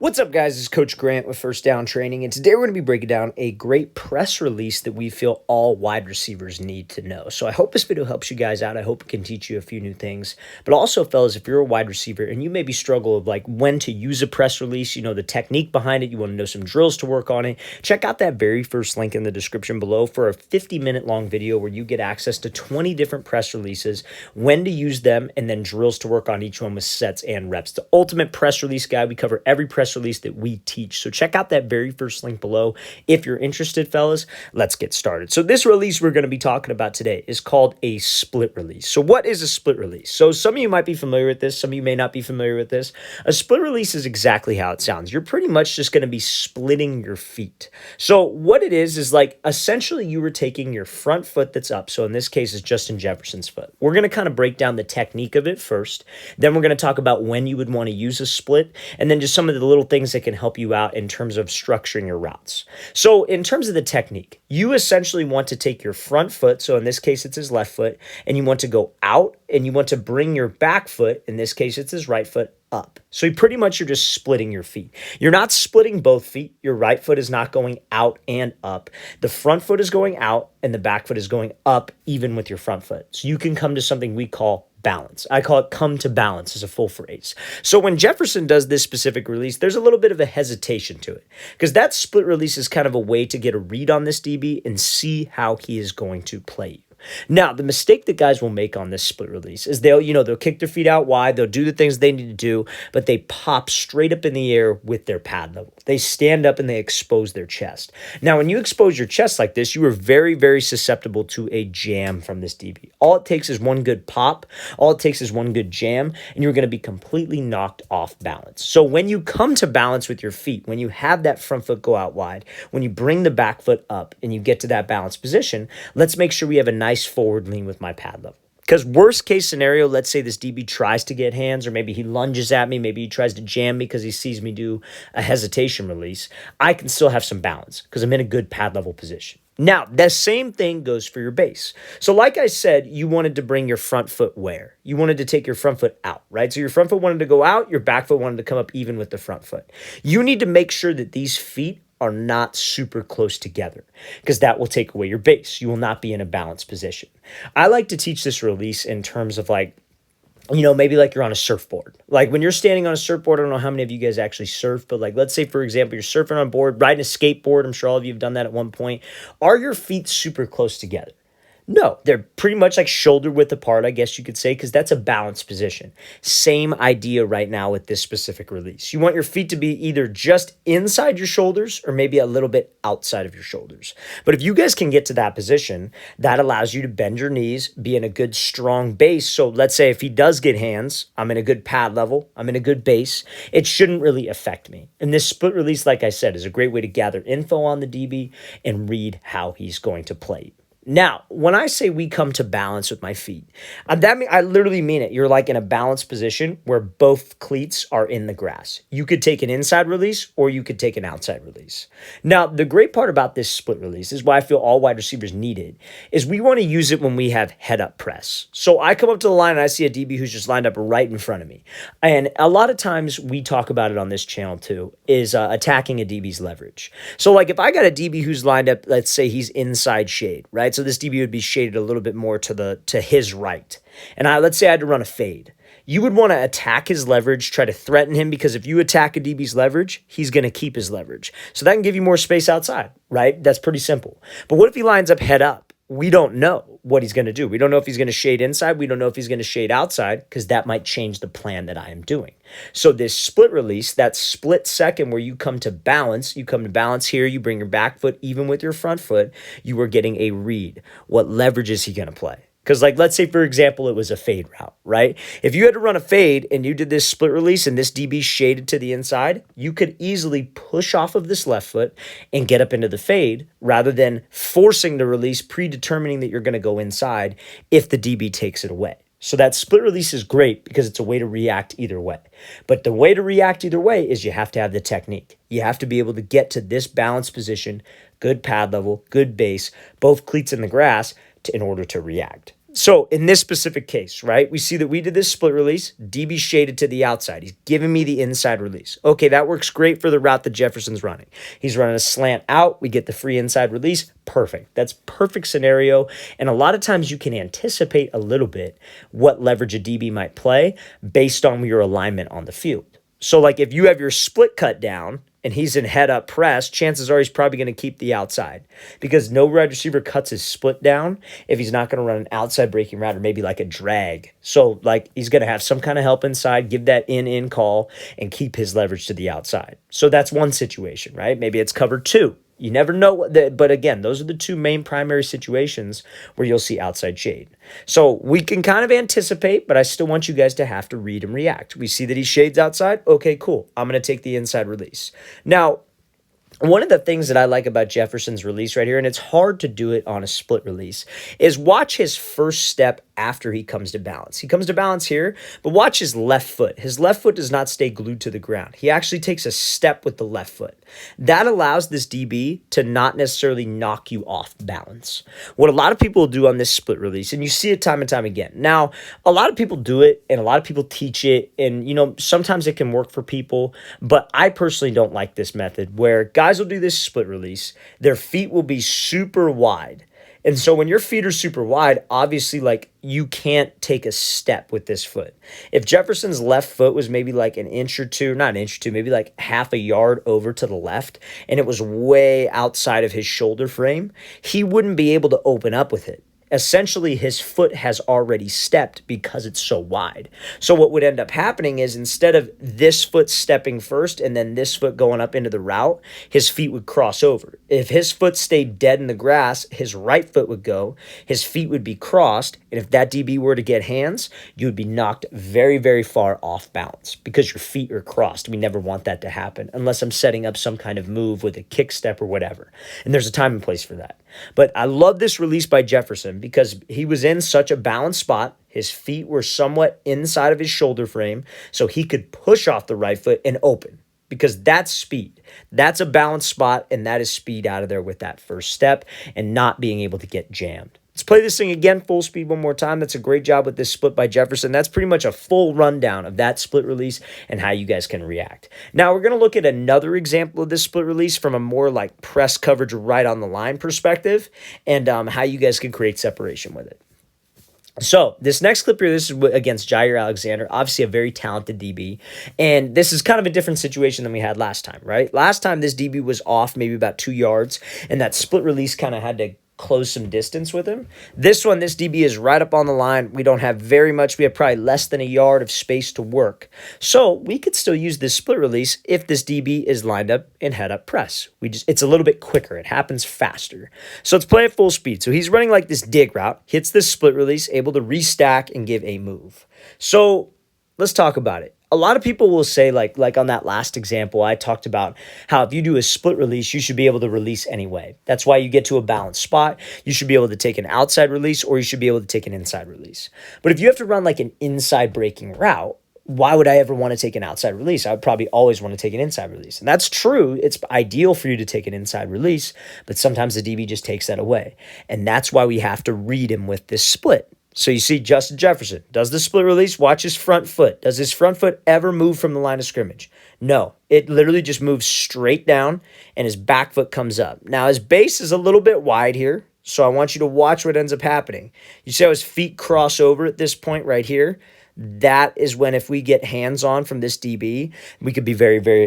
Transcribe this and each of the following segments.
What's up, guys? This is Coach Grant with First Down Training, and today we're going to be breaking down a great press release that we feel all wide receivers need to know. So I hope this video helps you guys out. I hope it can teach you a few new things. But also, fellas, if you're a wide receiver and you maybe struggle of like when to use a press release, you know, the technique behind it, you want to know some drills to work on it, check out that very first link in the description below for a 50-minute long video where you get access to 20 different press releases, when to use them, and then drills to work on each one with sets and reps. The ultimate press release guide. We cover every press release that we teach. So check out that very first link below if you're interested, fellas. Let's get started. So this release we're going to be talking about today is called a split release. So what is a split release? So some of you might be familiar with this. Some of you may not be familiar with this. A split release is exactly how it sounds. You're pretty much just going to be splitting your feet. So what it is like essentially you were taking your front foot that's up. So in this case, it's Justin Jefferson's foot. We're going to kind of break down the technique of it first. Then we're going to talk about when you would want to use a split, and then just some of the little things that can help you out in terms of structuring your routes. So in terms of the technique, you essentially want to take your front foot, so in this case it's his left foot, and you want to go out and you want to bring your back foot, in this case it's his right foot, up. So you pretty much you're just splitting your feet. You're not splitting both feet. Your right foot is not going out and up. The front foot is going out and the back foot is going up even with your front foot. So you can come to something we call balance. I call it come to balance as a full phrase. So when Jefferson does this specific release, there's a little bit of a hesitation to it because that split release is kind of a way to get a read on this DB and see how he is going to play you. Now, the mistake that guys will make on this split release is they'll kick their feet out wide, they'll do the things they need to do, but they pop straight up in the air with their pad level. They stand up and they expose their chest. Now, when you expose your chest like this, you are very, very susceptible to a jam from this DB. All it takes is one good pop, all it takes is one good jam, and you're going to be completely knocked off balance. So when you come to balance with your feet, when you have that front foot go out wide, when you bring the back foot up and you get to that balanced position, let's make sure we have a nice forward lean with my pad level. Because worst case scenario, let's say this DB tries to get hands, or maybe he lunges at me, maybe he tries to jam me because he sees me do a hesitation release, I can still have some balance because I'm in a good pad level position. Now, the same thing goes for your base. So like I said, you wanted to bring your front foot where? You wanted to take your front foot out, right? So your front foot wanted to go out, your back foot wanted to come up even with the front foot. You need to make sure that these feet are not super close together because that will take away your base. You will not be in a balanced position. I like to teach this release in terms of maybe like you're on a surfboard. Like when you're standing on a surfboard, I don't know how many of you guys actually surf, but like, let's say, for example, you're surfing on board, riding a skateboard. I'm sure all of you have done that at one point. Are your feet super close together? No, they're pretty much like shoulder width apart, I guess you could say, because that's a balanced position. Same idea right now with this specific release. You want your feet to be either just inside your shoulders or maybe a little bit outside of your shoulders. But if you guys can get to that position, that allows you to bend your knees, be in a good strong base. So let's say if he does get hands, I'm in a good pad level, I'm in a good base, it shouldn't really affect me. And this split release, like I said, is a great way to gather info on the DB and read how he's going to play. Now, when I say we come to balance with my feet, I literally mean it. You're like in a balanced position where both cleats are in the grass. You could take an inside release or you could take an outside release. Now, the great part about this split release is why I feel all wide receivers need it, is we want to use it when we have head-up press. So I come up to the line and I see a DB who's just lined up right in front of me. And a lot of times we talk about it on this channel too, is attacking a DB's leverage. So like if I got a DB who's lined up, let's say he's inside shade, right? So this DB would be shaded a little bit more to his right. And let's say I had to run a fade. You would want to attack his leverage, try to threaten him, because if you attack a DB's leverage, he's going to keep his leverage. So that can give you more space outside, right? That's pretty simple. But what if he lines up head up? We don't know what he's going to do. We don't know if he's going to shade inside. We don't know if he's going to shade outside, because that might change the plan that I am doing. So this split release, that split second where you come to balance here, you bring your back foot even with your front foot, you are getting a read. What leverage is he going to play? Because like, let's say, for example, it was a fade route, right? If you had to run a fade and you did this split release and this DB shaded to the inside, you could easily push off of this left foot and get up into the fade rather than forcing the release, predetermining that you're going to go inside if the DB takes it away. So that split release is great because it's a way to react either way. But the way to react either way is you have to have the technique. You have to be able to get to this balanced position, good pad level, good base, both cleats in the grass in order to react. So in this specific case, right, we see that we did this split release, DB shaded to the outside. He's giving me the inside release. Okay, that works great for the route that Jefferson's running. He's running a slant out. We get the free inside release. Perfect. That's perfect scenario. And a lot of times you can anticipate a little bit what leverage a DB might play based on your alignment on the field. So like if you have your split cut down and he's in head up press, chances are he's probably going to keep the outside because no wide receiver cuts his split down if he's not going to run an outside breaking route or maybe like a drag. So like he's going to have some kind of help inside, give that in call and keep his leverage to the outside. So that's one situation, right? Maybe it's cover two. You never know but again, those are the two main primary situations where you'll see outside shade. So we can kind of anticipate, but I still want you guys to have to read and react. We see that he shades outside. Okay, cool. I'm going to take the inside release. Now, one of the things that I like about Jefferson's release right here, and it's hard to do it on a split release, is watch his first step after he comes to balance. He comes to balance here, but watch his left foot. His left foot does not stay glued to the ground. He actually takes a step with the left foot. That allows this DB to not necessarily knock you off balance. What a lot of people do on this split release, and you see it time and time again. Now, a lot of people do it, and a lot of people teach it, and sometimes it can work for people, but I personally don't like this method where guys will do this split release. Their feet will be super wide. And so when your feet are super wide, obviously, like, you can't take a step with this foot. If Jefferson's left foot was maybe like an inch or two, not an inch or two, maybe like half a yard over to the left, and it was way outside of his shoulder frame, he wouldn't be able to open up with it. Essentially, his foot has already stepped because it's so wide. So what would end up happening is instead of this foot stepping first and then this foot going up into the route, his feet would cross over. If his foot stayed dead in the grass, his right foot would go, his feet would be crossed, and if that DB were to get hands, you would be knocked very, very far off balance because your feet are crossed. We never want that to happen unless I'm setting up some kind of move with a kick step or whatever. And there's a time and place for that. But I love this release by Jefferson because he was in such a balanced spot. His feet were somewhat inside of his shoulder frame, so he could push off the right foot and open because that's speed. That's a balanced spot, and that is speed out of there with that first step and not being able to get jammed. Let's play this thing again, full speed one more time. That's a great job with this split by Jefferson. That's pretty much a full rundown of that split release and how you guys can react. Now, we're going to look at another example of this split release from a more like press coverage right on the line perspective and how you guys can create separation with it. So this next clip here, this is against Jair Alexander, obviously a very talented DB. And this is kind of a different situation than we had last time, right? Last time this DB was off maybe about 2 yards, and that split release kind of had to close some distance with him. This one, this DB is right up on the line. We don't have very much. We have probably less than a yard of space to work. So we could still use this split release if this DB is lined up in head up press. It's a little bit quicker. It happens faster. So let's play at full speed. So he's running like this dig route, hits this split release, able to restack and give a move. So let's talk about it. A lot of people will say, like on that last example, I talked about how if you do a split release, you should be able to release anyway. That's why you get to a balanced spot. You should be able to take an outside release or you should be able to take an inside release. But if you have to run like an inside breaking route, why would I ever want to take an outside release? I would probably always want to take an inside release. And that's true. It's ideal for you to take an inside release, but sometimes the DB just takes that away. And that's why we have to read him with this split. So you see Justin Jefferson does the split release, watch his front foot. Does his front foot ever move from the line of scrimmage? No, it literally just moves straight down and his back foot comes up. Now his base is a little bit wide here, so I want you to watch what ends up happening. You see how his feet cross over at this point right here? That is when if we get hands on from this DB, we could be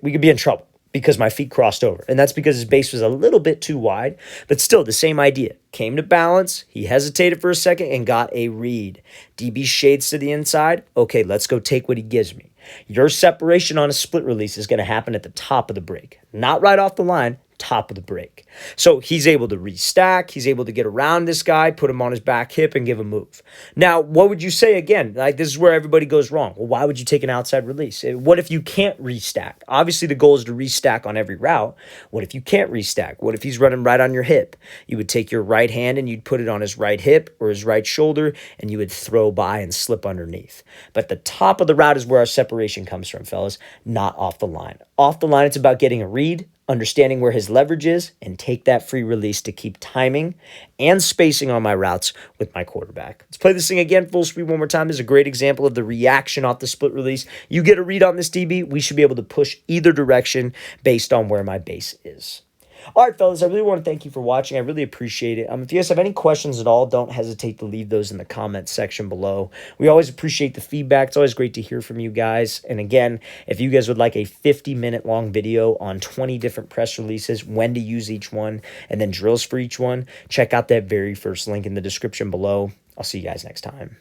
we could be in trouble because my feet crossed over. And that's because his base was a little bit too wide, but still the same idea. Came to balance, he hesitated for a second and got a read. DB shades to the inside. Okay, let's go take what he gives me. Your separation on a split release is going to happen at the top of the break, not right off the line, top of the break. So he's able to restack. He's able to get around this guy, put him on his back hip and give a move. Now, what would you say again? Like, this is where everybody goes wrong. Well, why would you take an outside release? What if you can't restack? Obviously, the goal is to restack on every route. What if you can't restack? What if he's running right on your hip? You would take your right hand and you'd put it on his right hip or his right shoulder and you would throw by and slip underneath. But the top of the route is where our separation comes from, fellas, not off the line. Off the line, it's about getting a read. understanding where his leverage is, and take that free release to keep timing and spacing on my routes with my quarterback. Let's play this thing again full speed one more time. This is a great example of the reaction off the split release. You get a read on this DB, we should be able to push either direction based on where my base is. All right, fellas, I really want to thank you for watching. I really appreciate it. If you guys have any questions at all, don't hesitate to leave those in the comments section below. We always appreciate the feedback. It's always great to hear from you guys. And again, if you guys would like a 50-minute long video on 20 different press releases, when to use each one, and then drills for each one, check out that very first link in the description below. I'll see you guys next time.